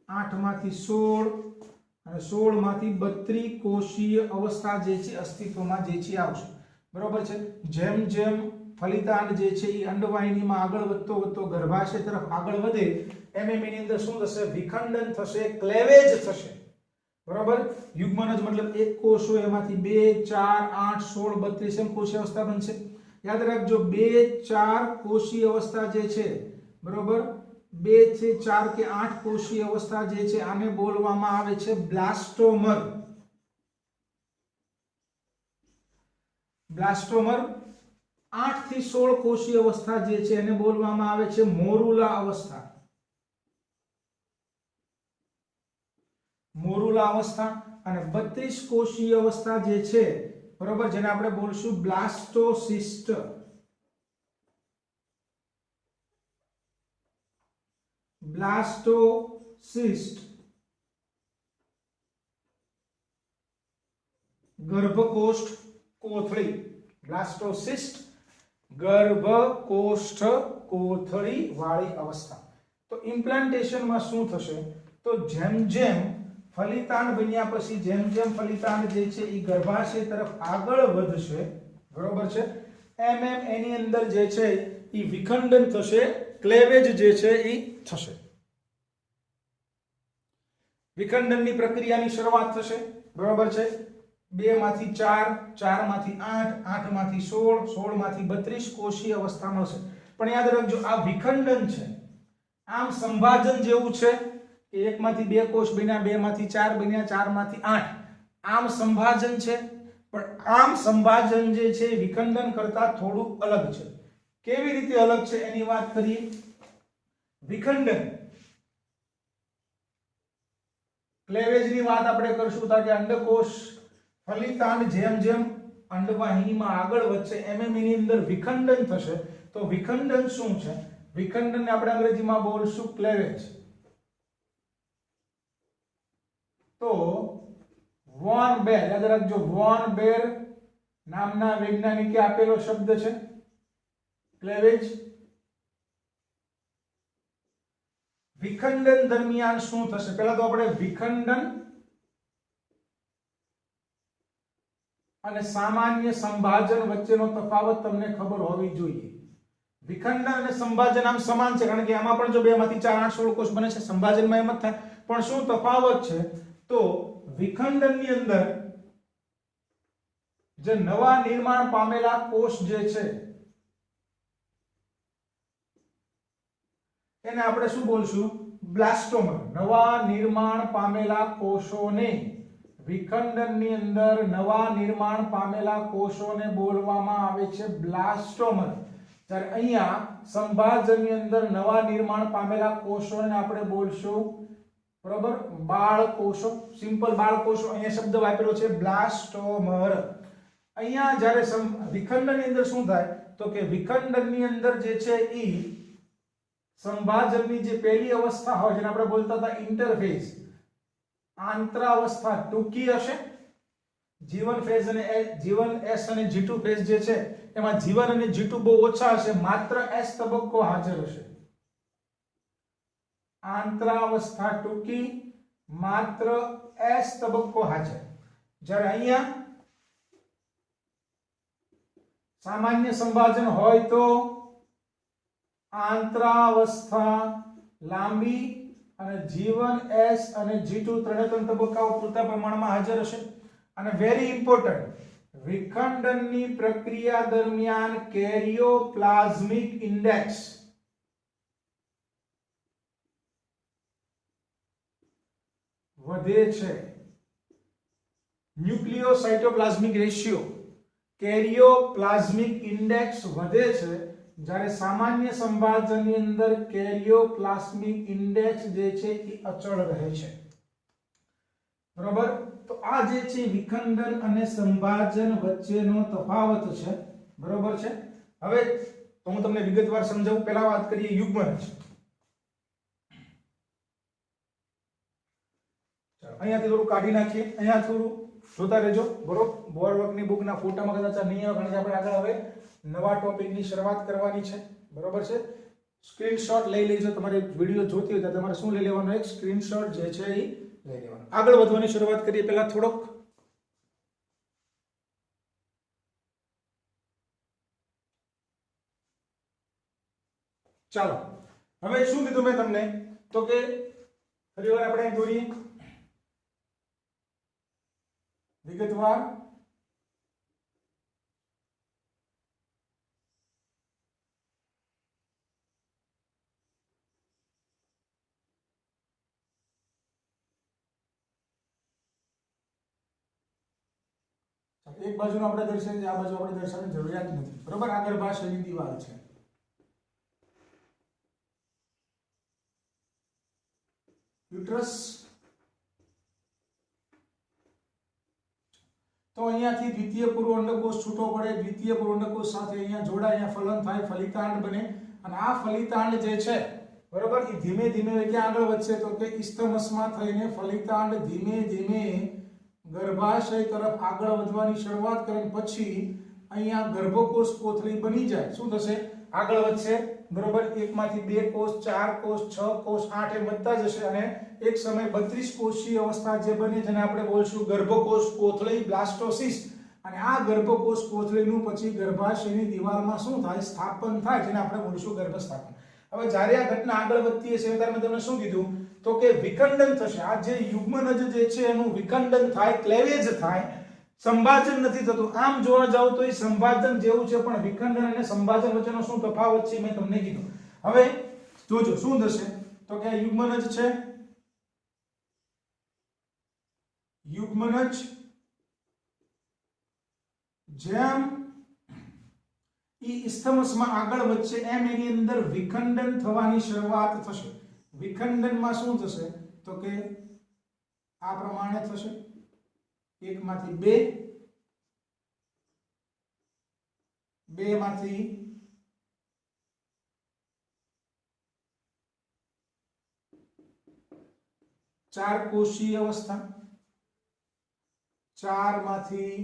A: 8 માંથી 16 અને 16 માંથી 32 કોષીય અવસ્થા જે છે અસ્તિત્વમાં જે છે આવશે. બરોબર છે. જેમ જેમ ફલિતાંડ જે છે એ અંડવાહિનીમાં આગળ વધતો વધતો ગર્ભાશય તરફ આગળ વધે એમ એની અંદર શું થશે વિખંડન થશે, ક્લેવેજ થશે. બરોબર. યુગ્મનજ મતલબ એક કોષ હોય એમાંથી 2, 4, 8, 16, 32 એમ કોષીય અવસ્થા બનશે. યાદ રાખજો 2, 4 કોષીય અવસ્થા જે છે બરોબર 2 થી 4 કે 8 કોષીય અવસ્થા જે છે આને બોલવામાં આવે છે બ્લાસ્ટોમર. બ્લાસ્ટોમર. 8 થી 16 કોષીય અવસ્થા જે છે એને બોલવામાં આવે છે મોરુલા અવસ્થા. મોરુલા અવસ્થા. અને 32 કોષીય અવસ્થા જે છે બરોબર જેને આપણે બોલશું બ્લાસ્ટોસિસ્ટ. બ્લાસ્ટોસિસ્ટ. ગર્ભકોષ્ઠ કોથળી. બ્લાસ્ટોસિસ્ટ ગર્ભકોષ્ઠ કોથળી વાળી અવસ્થા. તો ઇમ્પ્લાન્ટેશનમાં શું થશે તો જેમ જેમ ફલિતાંડ બન્યા પછી જેમ જેમ ફલિતાંડ જે છે એ ગર્ભાશય તરફ આગળ વધશે બરોબર છે એમ એમ એની અંદર જે છે એ વિખંડન થશે, ક્લેવેજ જે છે એ થશે. વિખંડનની પ્રક્રિયાની શરૂઆત થશે. બરોબર છે. 2 માંથી 4, 4 માંથી 8, 8 માંથી 16, 16 માંથી 32 કોષીય અવસ્થા મળશે. પણ યાદ રાખજો આ વિખંડન છે. આમ સંભાજન જેવું છે કે 1 માંથી 2 કોષ બન્યા, 2 માંથી 4 બન્યા, 4 માંથી 8. આમ સંભાજન છે. પણ આમ સંભાજન જે છે વિખંડન કરતા થોડું અલગ છે. કેવી રીતે અલગ છે એની વાત કરીએ. વિખંડન ક્લેવેજની વાત આપણે કરશું તો કે અંડકોષ ફલિતાંડ જેમ જેમ અંડવાહિનીમાં આગળ વધશે એમ એમ એની અંદર વિખંડન થશે. તો વિખંડન શું છે? વિખંડનને આપણે અંગ્રેજીમાં બોલશું ક્લેવેજ. તો વોન બેર યાદ રાખજો વોન બેર નામના વૈજ્ઞાનિકે આપેલો શબ્દ છે ક્લેવેજ. વિખંડન દરમિયાન શું થશે પહેલા તો આપણે વિખંડન અને સામાન્ય સંભાજન વચ્ચેનો તફાવત તમને ખબર હોવી જોઈએ. વિખંડન અને સંભાજન આમ સમાન છે કારણ કે આમાં પણ જો 2 માંથી 4, 8, 16 કોષ બને છે સંભાજનમાં એમ જ થાય. પણ શું તફાવત છે તો વિખંડનની અંદર જે નવા નિર્માણ પામેલા કોષ જે છે એને આપણે શું બોલશું બ્લાસ્ટોમર. નવા નિર્માણ પામેલા કોષોને વિખંડનની અંદર નવા નિર્માણ પામેલા કોષોને બોલવામાં આવે છે બ્લાસ્ટોમર. જ્યારે અહીંયા સંભાજનની અંદર નવા નિર્માણ પામેલા કોષોને આપણે બોલશું બરોબર બાળકોષો. સિમ્પલ બાળકોષો. અહીંયા શબ્દ વાપરેલો છે બ્લાસ્ટોમર. અહીંયા જ્યારે વિખંડનની અંદર શું થાય તો કે વિખંડનની અંદર જે છે ઈ સંભાજનની જે પહેલી અવસ્થા હોય જેને આપણે બોલતા હતા ઇન્ટરફેઝ આંતરાવસ્થા ટૂંકી હશે. જીવન ફેઝ અને જીવન S અને G2 ફેઝ જે છે એમાં જીવન અને G2 બહુ ઓછા હશે. માત્ર S તબક્કો હાજર હશે. આંતરાવસ્થા ટૂંકી માત્ર S તબક્કો હાજર. જ્યારે અહીંયા સામાન્ય સંભાજન હોય તો આંતરાવસ્થા લાંબી અને જીવન S અને G2 ત્રણે ત્રણ તબક્કાઓ પૂરતા પ્રમાણમાં હાજર હશે. અને વેરી ઇમ્પોર્ટન્ટ વિખંડનની પ્રક્રિયા દરમિયાન કેરિયોપ્લાઝમિક ઇન્ડેક્સ વધે છે. ન્યુક્લિયોસાઇટોપ્લાઝમિક રેશિયો કેરિયોપ્લાઝમિક ઇન્ડેક્સ વધે છે જ્યારે સામાન્ય સંભાજનની અંદર કેરિયોપ્લાઝમિક ઇન્ડેક્સ જે છે એ અચળ રહે છે. બરાબર. તો આ જે છે વિખંડન અને સંભાજન વચ્ચેનો તફાવત છે. બરાબર છે. હવે તો હું તમને વિગતવાર સમજાવું. પહેલા વાત કરીએ યુગ્મનજ. અહીંયાથી થોડું કાઢી નાખીએ. અહીંયા થોડું જોતા રહેજો. બરોબર. બોર્ડ વર્કની બુકના ફોટામાં કદાચ નહીં આવે કારણ કે આપણે આગળ હવે નવા ટોપિકની શરૂઆત કરવાની છે. બરોબર છે. સ્ક્રીનશોટ લઈ લેજો. તમારે વિડિયો જોતી હોય તો તમારે શું લઈ લેવાનો? એક સ્ક્રીનશોટ જે છે એ લઈ લેવાનો. આગળ વધવાની શરૂઆત કરીએ પહેલા થોડોક ચાલો. હવે શું કીધું મેં તમને? તો કે ફરીવાર આપણે દોરીએ વિગતવાર. એક બાજુનો આપણે દર્શાવીએ, આ બાજુ આપણે દર્શાવવાની જરૂરિયાત નથી. બરોબર. આ ગર્ભાશયની દીવાલ છે. યુટ્રસ. તો અહીંયાથી દ્વિતીય પૂર્વ અંડકોષ છૂટો પડે, દ્વિતીય પૂર્વ અંડકોષ સાથે અહીંયા જોડાય, અહીંયા ફલન થાય, ફલિતાંડ બને અને આ ફલિતાંડ જે છે બરોબર એ ધીમે ધીમે ક્યાં આગળ વધશે? તો કે ઇસ્થમસમાં થઈને ફલિતાંડ ધીમે ધીમે ગર્ભાશય તરફ આગળ વધવાની શરૂઆત કરે પછી અહીંયા ગર્ભકોષ કોથળી બની જાય. શું થશે? આગળ વધશે. બરોબર. 1 માંથી 2 કોષ, 4 કોષ, 6 કોષ, 8 એમ વધતા જશે અને એક સમય 32 કોષીય અવસ્થા જે બને જેને આપણે બોલશું ગર્ભકોષ કોથળી, બ્લાસ્ટોસિસ. અને આ ગર્ભકોષ કોથળીનું પછી ગર્ભાશયની દીવાલમાં શું થાય? સ્થાપન થાય, જેને આપણે બોલશું ગર્ભસ્થાપન. હવે જ્યારે આ ઘટના આગળ વધતી હશે ત્યારે મેં તમને શું કીધું? તો કે વિખંડન થશે. આ જે યુગ્મનજ જે છે એનું વિખંડન થાય, ક્લેવેજ થાય, સંભાજન નથી થતું. આમ જોવા જાવ તો એ સંભાજન જેવું છે પણ વિખંડન અને સંભાજન વચ્ચેનો શું તફાવત છે મેં તમને કીધું. હવે જોજો શું થશે? તો કે આ યુગ્મનજ છે. યુગ્મનજ જેમ ઇસ્થમસમાં આગળ વધશે એમ એની અંદર વિખંડન થવાની શરૂઆત થશે. વિખંડનમાં શું થશે? તો કે આ પ્રમાણે થશે. 1 માંથી 2, 2 માંથી 4 કોષીય અવસ્થા, 4 માંથી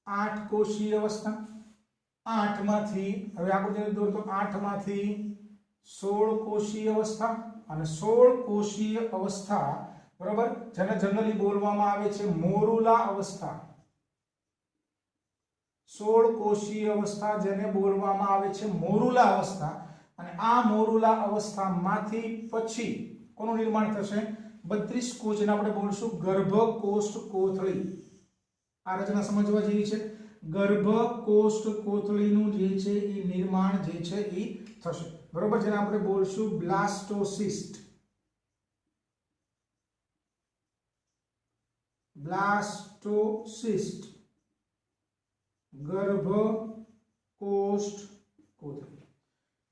A: 8 કોષીય અવસ્થા, 8 માંથી હવે આકૃતિ દોરતો 8 માંથી 16 કોષીય અવસ્થા અને 16 કોષીય અવસ્થા બરાબર જેને જનરલી બોલવામાં આવે છે મોરુલા અવસ્થા. 16 કોષીય અવસ્થા જેને બોલવામાં આવે છે મોરુલા અવસ્થા. અને આ મોરુલા અવસ્થામાંથી પછી કોનું નિર્માણ થશે? 32 કોષ જેને આપણે બોલશું ગર્ભકોષ કોથળી. આ રચના સમજવા જેવી છે. ગર્ભકોષ કોથળીનું જે છે એ નિર્માણ જે છે એ થશે. બરોબર. જેને આપણે બોલશું બ્લાસ્ટોસિસ્ટ. બ્લાસ્ટોસિસ્ટ ગર્ભકોષ કોથળી.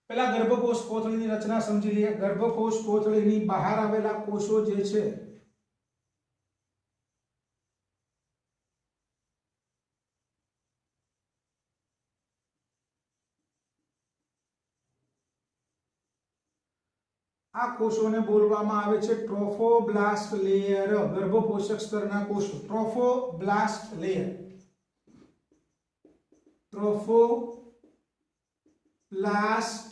A: પહેલા ગર્ભકોષ કોથળીની રચના સમજી લઈએ. ગર્ભકોષ કોથળીની બહાર આવેલા કોષો જે છે આ કોષોને બોલવામાં આવે છે ટ્રોફોબ્લાસ્ટ લેયર. ગર્ભપોષક સ્તરના કોષો ટ્રોફોબ્લાસ્ટ લેયર. ટ્રોફોબ્લાસ્ટ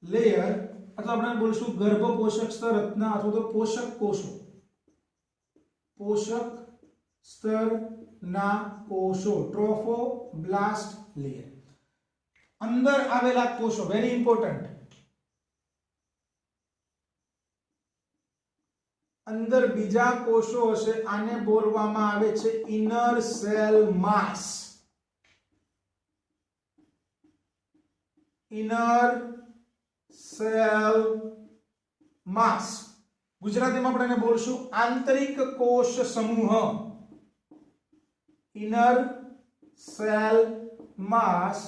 A: લેયર અથવા આપણે બોલશું ગર્ભપોષક સ્તર રચના અથવા તો પોષક કોષો. પોષક સ્તરના કોષો ટ્રોફોબ્લાસ્ટ લેયર. અંદર આવેલા કોષો વેરી ઇમ્પોર્ટન્ટ. અંદર બીજા કોષો હશે આને બોલવામાં આવે છે ઇનર સેલ માસ. ઇનર સેલ માસ ગુજરાતીમાં આપણે એને બોલશું આંતરિક કોષ સમૂહ. ઇનર સેલ માસ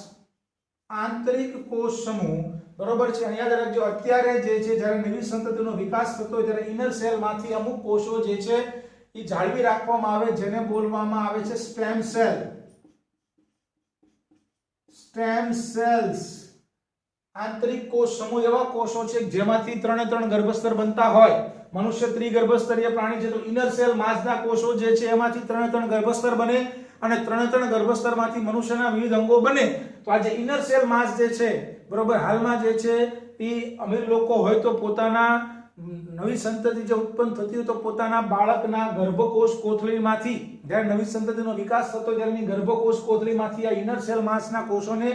A: આંતરિક કોષ સમૂહ. બરોબર છે. અને યાદ રાખજો અત્યારે જે છે જ્યારે નવી સંતતિનો વિકાસ થતો હોય ત્યારે ઇનર સેલ માંથી અમુક કોષો જે છે એ જાળવી રાખવામાં આવે જેને બોલવામાં આવે છે સ્ટેમ સેલ. સ્ટેમ સેલ્સ આંતરિક કોષ સમૂહ એવા કોષો છે જેમાંથી ત્રણે ત્રણ ગર્ભસ્તર બનતા હોય. મનુષ્ય ત્રિગર્ભસ્તરીય પ્રાણી છે તો ઇનર સેલ માસના કોષો જે છે એમાંથી ત્રણે ત્રણ ગર્ભસ્તર બને અને ત્રણે ત્રણ ગર્ભસ્તરમાંથી મનુષ્યના વિવિધ અંગો બને. તો આ જે ઇનર સેલ માસ જે છે બરોબર હાલમાં જે છે એ અમીર લોકો હોય તો પોતાના નવી સંતતિ જે ઉત્પન્ન થતી હોય તો પોતાના બાળકના ગર્ભકોષ કોથળીમાંથી જ્યારે નવી સંતતિનો વિકાસ થતો ત્યારે ગર્ભકોષ કોથળીમાંથી આ ઇનર સેલ માસના કોષોને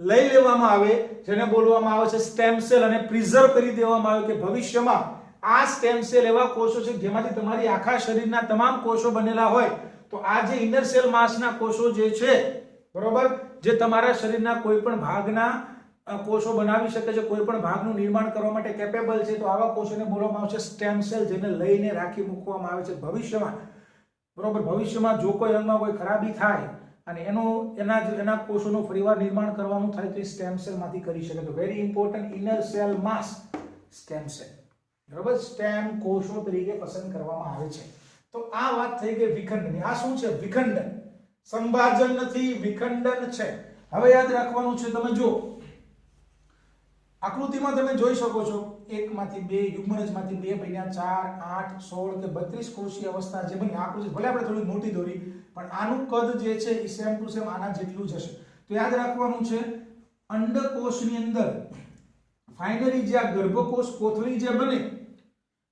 A: લઈ લેવામાં આવે જેને બોલવામાં આવે છે સ્ટેમ સેલ અને પ્રિઝર્વ કરી દેવામાં આવે કે ભવિષ્યમાં આ સ્ટેમ સેલ એવા કોષો છે જેમાંથી તમારી આખા શરીરના તમામ કોષો બનેલા હોય. તો આ જે ઇનર સેલ માસના કોષો જે છે બરોબર જે તમારા શરીરના કોઈ પણ ભાગના કોષો બનાવી શકે છે, કોઈ પણ ભાગનું નિર્માણ કરવા માટે કેપેબલ છે તો આવા કોષોને બોલવામાં આવે છે સ્ટેમ સેલ જેને લઈને રાખી મૂકવામાં આવે છે ભવિષ્યમાં. બરોબર ભવિષ્યમાં જો કોઈ અંગમાં કોઈ ખરાબી થાય અને એના કોષોનું ફરીવાર નિર્માણ કરવાનું થાય તો એ સ્ટેમ સેલ માંથી કરી શકે. તો વેરી ઇમ્પોર્ટન્ટ ઇનર સેલ માસ સ્ટેમ સેલ. બરોબર સ્ટેમ કોષો તરીકે પસંદ કરવામાં આવે છે. તો આ વાત થઈ ગઈ વિખંડનની. આ શું છે? વિખંડન. સંભાજન નથી, વિખંડન છે. હવે યાદ રાખવાનું છે તમે જો આકૃતિમાં તમે જોઈ શકો છો એકમાંથી બે યુગ્મનજમાંથી બે બન્યા 4 8 16 કે 32 કોષીય અવસ્થા જે બની આકૃતિ ભલે આપણે થોડી મોટી દોરી પણ આનું કદ જે છે એ સેમ ટુ સેમ આના જેટલું જ હશે. તો યાદ રાખવાનું છે અંડકોષની અંદર ફાઇનલી જે આ ગર્ભકોષ કોથળી જે બને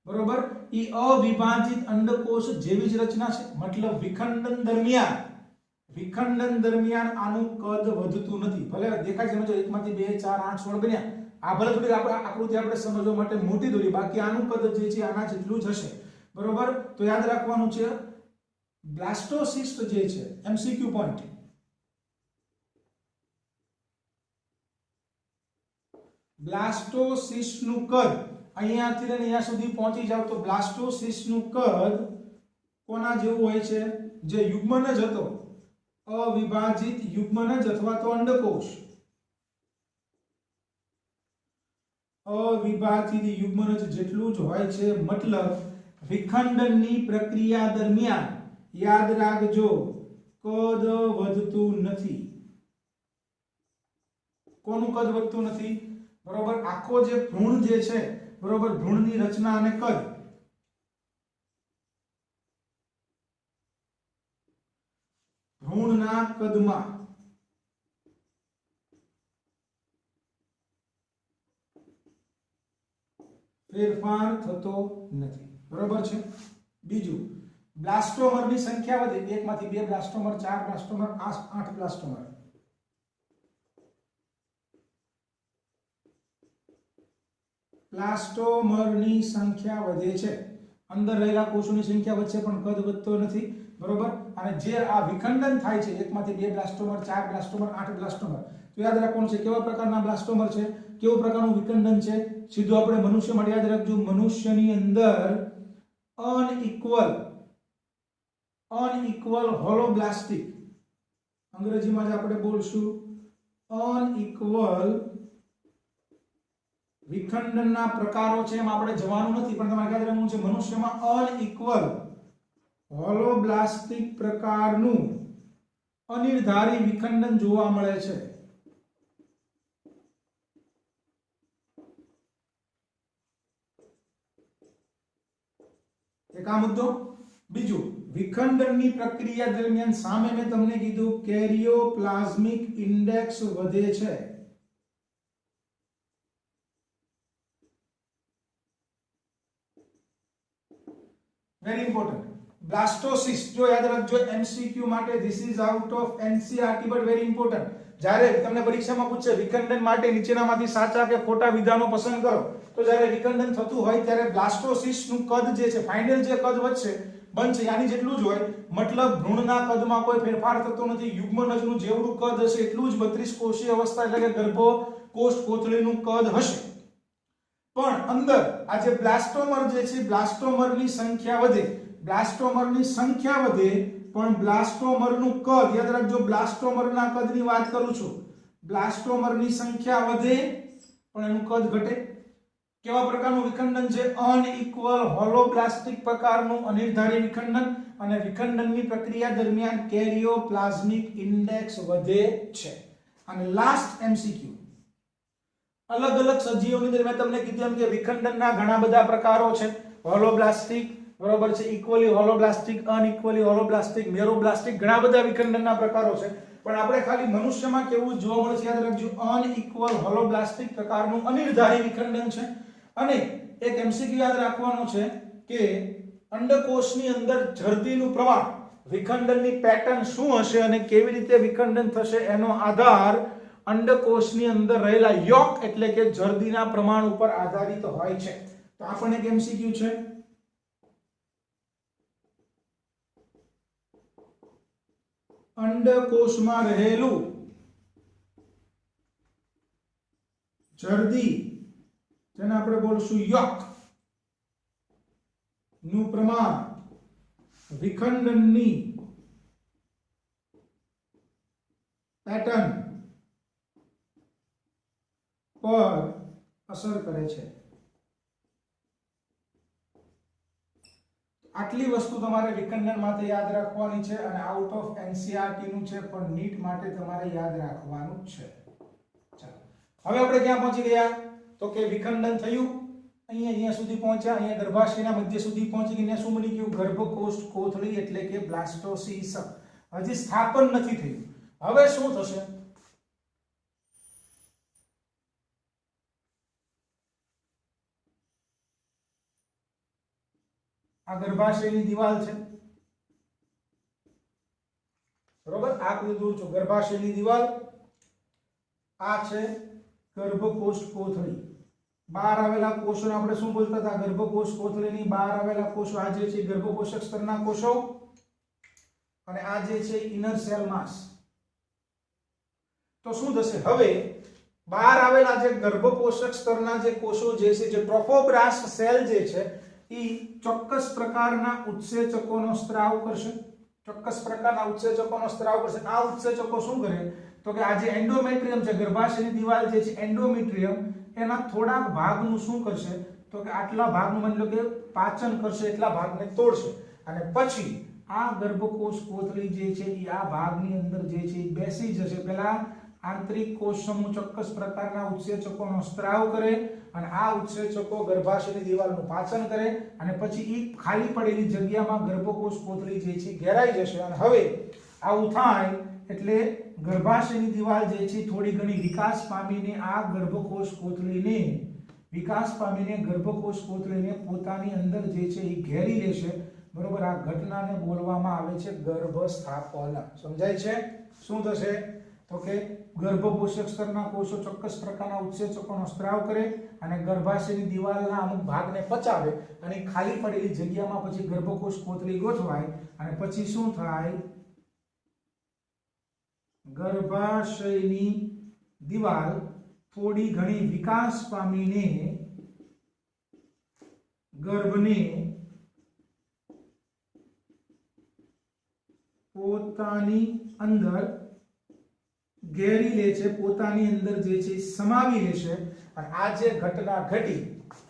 A: બરોબર એ અવિભાજિત અંડકોષ જેવી જ રચના છે. મતલબ વિખંડન દરમિયાન આનું કદ વધતું નથી. ભલે દેખાય છે સમજો એકમાંથી 2 4 8 16 બન્યા આ ભલે થોડી આપણે આકૃતિ આપણે સમજવા માટે મોટી દોરી બાકી આનું કદ જે છે આના જેટલું જ હશે. બરોબર તો યાદ રાખવાનું છે બ્લાસ્ટોસિસ્ટ જે છે એમસીક્યુ પોઈન્ટ બ્લાસ્ટોસિસ્ટ નું કદ અહીંયાથી લઈને અહીંયા સુધી પહોંચી જાવ તો બ્લાસ્ટોસિસ્ટ નું કદ કોના જેવું હોય છે? જે યુગ્મનજ હતો અવિભાજિત યુગ્મનજ અથવા તો અંડકોષ અવિભાજિત યુગ્મનજ જેટલું જ હોય છે. મતલબ વિખંડનની પ્રક્રિયા દરમિયાન યાદ રાખજો કદ વધતું નથી. કોનું કદ વધતું નથી? બરોબર આખો જે ભ્રૂણ જે છે બરોબર ભ્રૂણની રચના અને કદ ભ્રૂણના કદમાં ફેરફાર થતો નથી. બરોબર છે. બીજું બ્લાસ્ટોમરની સંખ્યા વધે એકમાંથી 2 બ્લાસ્ટોમર 4 બ્લાસ્ટોમર 8 બ્લાસ્ટોમર બ્લાસ્ટોમરની સંખ્યા વધે છે. અંદર રહેલા કોષોની સંખ્યા વધશે પણ કદ વધતો નથી. બરોબર અને જે આ વિખંડન થાય છે એકમાંથી 2 બ્લાસ્ટોમર 4 બ્લાસ્ટોમર 8 બ્લાસ્ટોમર તો યાદ રાખવાનું છે કેવા પ્રકારના બ્લાસ્ટોમર છે કેવું પ્રકારનું વિખંડન છે. સીધું આપણે મનુષ્ય માટે યાદ રાખજો મનુષ્યની અંદર અનઇક્વલ હોલોબ્લાસ્ટિક અંગ્રેજીમાં જ આપણે બોલશું અનઇક્વલ વિખંડનના પ્રકારો છે એમ આપણે જવાનું નથી પણ તમારે યાદ રાખવું છે મનુષ્યમાં અનઇક્વલ હોલોબ્લાસ્ટિક પ્રકારનું અનિર્ધારી વિખંડન જોવા મળે છે. એક આ મુદ્દો. બીજું વિખંડનની પ્રક્રિયા દરમિયાન સામે મેં તમને કીધું કેરિયોપ્લાઝમિક ઇન્ડેક્સ વધે છે. Very important. બ્લાસ્ટોસિસ્ટ જો યાદ રાખજો એમસીક્યુ માટે this is out of NCERT but very important. જ્યારે તમને પરીક્ષામાં પૂછે વિખંડન માટે નીચેનામાંથી સાચા કે ખોટા વિધાનો પસંદ કરો, તો જ્યારે વિખંડન થતું હોય ત્યારે બ્લાસ્ટોસિસ્ટ નું કદ જે છે, ફાઇનલ જે કદ બનશે યાની જેટલું જ હોય, મતલબ ભ્રૂણના કદમાં કોઈ ફેરફાર થતો નથી. યુગ્મનજનું જેવડું કદ હશે એટલું જ 32 કોષીય અવસ્થા એટલે કે ગર્ભકોષ કોથળીનું કદ હશે. પણ અંદર આ જે બ્લાસ્ટોમર જે છે, બ્લાસ્ટોમરની સંખ્યા વધે, બ્લાસ્ટોમરની સંખ્યા વધે, પણ બ્લાસ્ટોમરનું કદ યાદ રાખજો, બ્લાસ્ટોમરના કદની વાત કરું છું. બ્લાસ્ટોમરની સંખ્યા વધે પણ એનું કદ ઘટે. કેવા પ્રકારનું વિખંડન છે? અનઇક્વલ હોલોબ્લાસ્ટિક પ્રકારનું અનિર્ધારી વિખંડન, અને વિખંડનની પ્રક્રિયા દરમિયાન કેરિયોપ્લાઝમિક ઇન્ડેક્સ વધે છે. અને લાસ્ટ એમસીક્યુ, અલગ અલગ સજીવોની અંદર મેં તમને કીધું એમ કે વિખંડનના ઘણા બધા પ્રકારો છે. હોલોબ્લાસ્ટિક, બરોબર છે, ઇક્વલી હોલોબ્લાસ્ટિક, અનઇક્વલી હોલોબ્લાસ્ટિક, મેરોબ્લાસ્ટિક, ઘણા બધા વિખંડનના પ્રકારો છે. પણ આપણે ખાલી મનુષ્યમાં કેવું જોવા મળે છે યાદ રાખજો, અનઇક્વલ હોલોબ્લાસ્ટિક પ્રકારનું અનિર્ધારી વિખંડન છે. અને એક એમસીક્યુ યાદ રાખવાનો છે કે અંડકોષની અંદર જરદીનું પ્રમાણ, વિખંડનની પેટર્ન શું હશે અને કેવી રીતે વિખંડન થશે એનો આધાર અંડકોષની અંદર રહેલા યોક એટલે કે જરદીના પ્રમાણ ઉપર આધારિત હોય છે. તો આ પણ એક એમસીક્યુ છે. અંડકોષમાં રહેલું જરદી, જેને આપણે બોલશું યોક, નું પ્રમાણ વિખંડનની પેટર્ન પર અસર કરે છે. આટલી વસ્તુ તમારે વિખંડન માટે યાદ રાખવાની છે અને આઉટ ઓફ એનસીઆરટી નું છે, પણ નીટ માટે તમારે યાદ રાખવાનું છે. ચાલો, હવે આપણે ક્યાં પહોંચી ગયા? તો કે વિખંડન થયું, અહીંયા સુધી પહોંચ્યા, અહીંયા ગર્ભાશયના મધ્ય સુધી પહોંચી ગયા. શું બની ગયું? ગર્ભકોષ કોથળી એટલે કે બ્લાસ્ટોસિસ. હજી સ્થાપન નથી થયું. હવે શું થશે? આ ગર્ભાશયની દીવાલ છે, બરોબર? આ કોઈ દૂર છો, ગર્ભાશયની દીવાલ, આ છે ગર્ભકોષ કોથળી. બહાર આવેલા કોષોને આપણે શું બોલતા હતા? ગર્ભકોષ કોથળીની બહાર આવેલા કોષો, આ જે છે ગર્ભકોષક સ્તરના કોષો, અને આ જે છે ઇનર સેલ માસ. તો શું થશે? હવે બહાર આવેલા જે ગર્ભકોષક સ્તરના જે કોષો જે છે, જે ટ્રોફોબ્લાસ્ટ સેલ જે છે, એ ચોક્કસ પ્રકારના ઉત્સેચકોનો સ્ત્રાવ કરશે. ચોક્કસ પ્રકારના ઉત્સેચકોનો સ્ત્રાવ કરશે. આ ઉત્સેચકો શું કરે? તો કે આ જે એન્ડોમેટ્રિયમ છે, ગર્ભાશયની દીવાલ જે છે એન્ડોમેટ્રિયમ, એના થોડાક ભાગનું શું કરશે? તો કે આટલા ભાગનું માની લો કે પાચન કરશે, એટલા ભાગને તોડશે, અને પછી આ ગર્ભકોષ કોથળી જે છે એ આ ભાગની અંદર જે છે એ બેસી જશે. પહેલા આંતરિક કોષ સમૂહ ચોક્કસ પ્રકારના ઉત્સેચકોનો સ્ત્રાવ કરે, અને આ ઉત્સેચકો ગર્ભાશયની દીવાલનું પાચન કરે, અને પછી એ ખાલી પડેલી જગ્યામાં ગર્ભકોષ કોથળી જે છે ઘેરાઈ જશે. અને હવે આવું થાય એટલે ગર્ભાશયની દીવાલ જે છે થોડી ઘણી વિકાસ પામીને આ ગર્ભકોષ કોથળીને પોતાની અંદર જે છે એ ઘેરી લેશે, બરોબર? આ ઘટનાને બોલવામાં આવે છે ગર્ભસ્થાપન. સમજાય છે? શું થશે? તો કે ગર્ભપોષક સ્તરના કોષો ચોક્કસ પ્રકારના ઉત્સેચકોનો સ્ત્રાવ કરે અને ગર્ભાશયની દીવાલના અમુક ભાગને પચાવે, અને ખાલી પડેલી જગ્યામાં પછી ગર્ભકોષ કોથળી ગોઠવાય, અને પછી શું થાય? ગર્ભાશયની દીવાલ થોડી ઘણી વિકાસ પામીને ગર્ભને પોતાની અંદર ઘેરી લે છે, પોતાની અંદર જે છે સમાવી લેશે. અને આ જે ઘટના ઘટી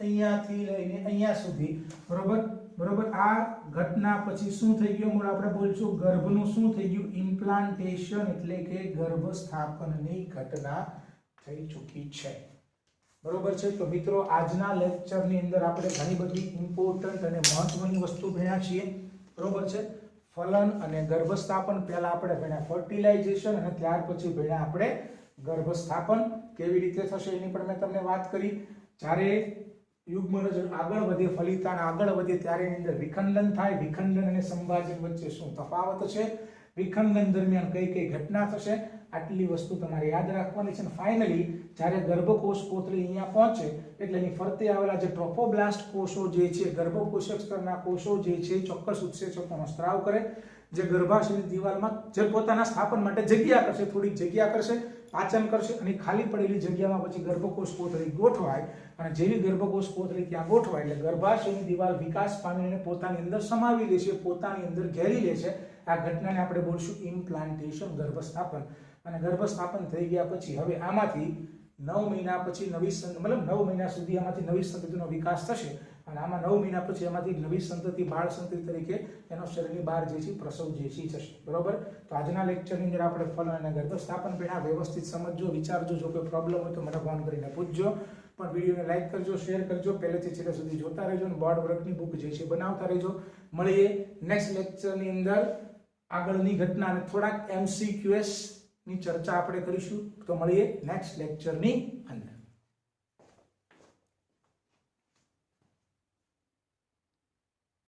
A: અહીંયાથી લઈને અહીંયા સુધી, બરોબર? આ ઘટના પછી શું થઈ ગયું? આપણે બોલશું ગર્ભનું શું થઈ ગયું? ઇમ્પ્લાન્ટેશન, એટલે કે ગર્ભસ્થાપનની ઘટના થઈ ચૂકી છે, બરોબર છે? તો મિત્રો, આજના લેક્ચરની અંદર આપણે ઘણી બધી ઇમ્પોર્ટન્ટ અને મહત્વની વસ્તુ ભણ્યા છીએ, બરોબર છે? ફલન અને ગર્ભસ્થાપન પહેલા આપણે ભણ્યા ફર્ટિલાઇઝેશન, અને ત્યાર પછી ભણ્યા આપણે ગર્ભસ્થાપન કેવી રીતે થશે એની પણ મેં તમને વાત કરી. જ્યારે યુગ્મનજ આગળ વધે, ફલિતાન આગળ વધે, ત્યારે એની અંદર વિખંડન થાય. વિખંડન અને સંભાજન વચ્ચે શું તફાવત છે? વિખંડન દરમિયાન કઈ કઈ ઘટના થશે? આટલી વસ્તુ તમારે યાદ રાખવાની છે. અને ફાઇનલી જ્યારે ગર્ભકોષ કોથળી અહીંયા પહોંચે એટલે એની ફરતે આવેલા જે ટ્રોફોબ્લાસ્ટ કોષો જે છે, ગર્ભકોષક સ્તરના કોષો જે છે, ચોક્કસ ઉત્સેચકોનો સ્ત્રાવ કરે, જે ગર્ભાશયની દિવાલમાં જે પોતાના સ્થાપન માટે જગ્યા કરશે, થોડીક જગ્યા કરશે, પાચન કરશે, અને ખાલી પડેલી જગ્યામાં પછી ગર્ભકોષ કોથળી ગોઠવાય. અને જેવી ગર્ભકોષ કોથળી ત્યાં ગોઠવાય એટલે ગર્ભાશયની દિવાલ વિકાસ પામીને પોતાની અંદર સમાવી લેશે, પોતાની અંદર ઘેરી લેશે. આ ઘટનાને આપણે બોલશું ઇમ્પ્લાન્ટેશન, ગર્ભસ્થાપન. અને ગર્ભસ્થાપન થઈ ગયા પછી હવે આમાંથી 9 મહિના પછી મતલબ 9 મહિના સુધી આમાંથી નવી સંતતિનો વિકાસ થશે. અને આમાં 9 મહિના પછી એમાંથી નવી સંતતિ, બાળ સંતતિ તરીકે એનો શરીરની બહાર જે છે પ્રસવ જે છે થશે. બરોબર. તો આજના લેક્ચરની અંદર આપણે ફલ અને ગર્ભસ્થાપન પહેલા વ્યવસ્થિત સમજજો, વિચારજો. જો કોઈ પ્રોબ્લેમ હોય તો મને ફોન કરીને પૂછજો. પણ વિડીયોને લાઈક કરજો, શેર કરજો, પહેલેથી છેલ્લે સુધી જોતા રહેજો અને બોર્ડ વર્કની બુક જે છે બનાવતા રહેજો. મળીએ નેક્સ્ટ લેક્ચરની અંદર આગળની ઘટના અને થોડાક MCQS ની ચર્ચા આપણે કરીશું. તો મળીએ નેક્સ્ટ લેક્ચરની અંદર.